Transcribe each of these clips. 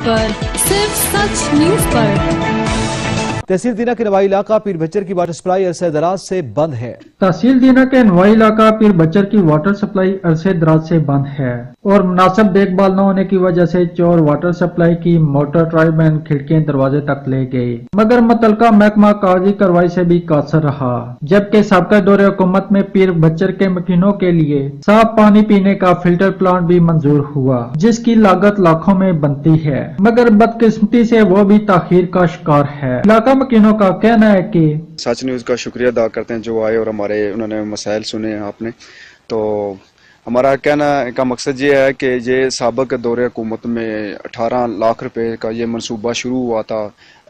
पर सिर्फ सच न्यूज पर। तहसील दीना के नवाई इलाका पीर बच्चर की वाटर सप्लाई अरसे दराज से बंद है। तहसील दीना के नवाई इलाका पीर बच्चर की वाटर सप्लाई अरसे दराज से बंद है और मुनासिब देखभाल न होने की वजह से चोर वाटर सप्लाई की मोटर ट्राइबैन खिड़कियां दरवाजे तक ले गए, मगर मुतलका महकमा कागजी कार्रवाई से भी कासर रहा। जबकि साबका दौरे हुकूमत में पीर बच्चर के मकीनों के लिए साफ पानी पीने का फिल्टर प्लांट भी मंजूर हुआ, जिसकी लागत लाखों में बनती है, मगर बदकिस्मती से वो भी ताखीर का शिकार है। इलाका मकीनों का कहना है कि सच न्यूज़ का शुक्रिया अदा करते हैं जो आए और उन्होंने मसाइल सुने आपने। तो हमारा कहना का मकसद ये है कि ये साबिक दौरे हुकूमत में 18 लाख रुपए का ये मनसूबा शुरू हुआ था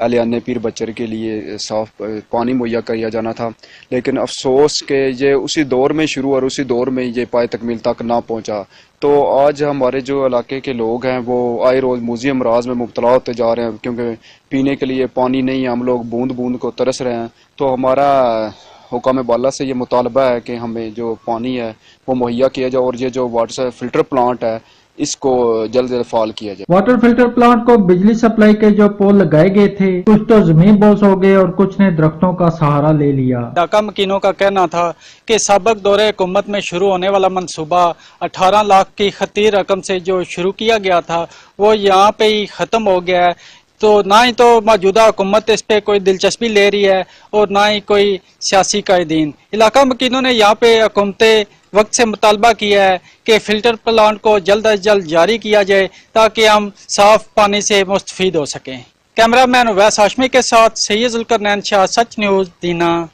अलियाने पीर बच्चर के लिए साफ पानी मुहैया किया जाना था, लेकिन अफसोस के ये उसी दौर में शुरू और उसी दौर में ये पाए तकमील तक ना पहुंचा। तो आज हमारे जो इलाके के लोग हैं वो आए रोज़ मूजी अमराज में मुब्तला होते जा रहे हैं, क्योंकि पीने के लिए पानी नहीं है, हम लोग बूंद बूंद को तरस रहे हैं। तो हमारा हुकाम बाला से ये मुतालबा है कि हमें जो पानी है वो मुहैया किया जाए और ये जो वाटर फिल्टर प्लांट है इसको जल्द से जल्द फाल किया जाए। वाटर फिल्टर प्लांट को बिजली सप्लाई के जो पोल लगाए गए थे, कुछ तो जमीन बोस हो गए और कुछ ने दरख्तों का सहारा ले लिया। इलाका मकीनों का कहना था कि साबिक दौरे हुकूमत में शुरू होने वाला मंसूबा 18 लाख की खतीर रकम से जो शुरू किया गया था वो यहाँ पे ही खत्म हो गया है। तो ना ही तो मौजूदा हुकूमत इस पे कोई दिलचस्पी ले रही है और ना ही कोई सियासी कायदीन। इलाका मकीनों ने यहाँ पे हुकूमत वक्त से मुतालबा किया है कि फिल्टर प्लांट को जल्द अज जल्द जारी किया जाए ताकि हम साफ पानी से मुस्तफीद हो सकें। कैमरामैन उवैस हाशमी के साथ सैयद जुल्करनैन शाह, सच न्यूज़, दीना।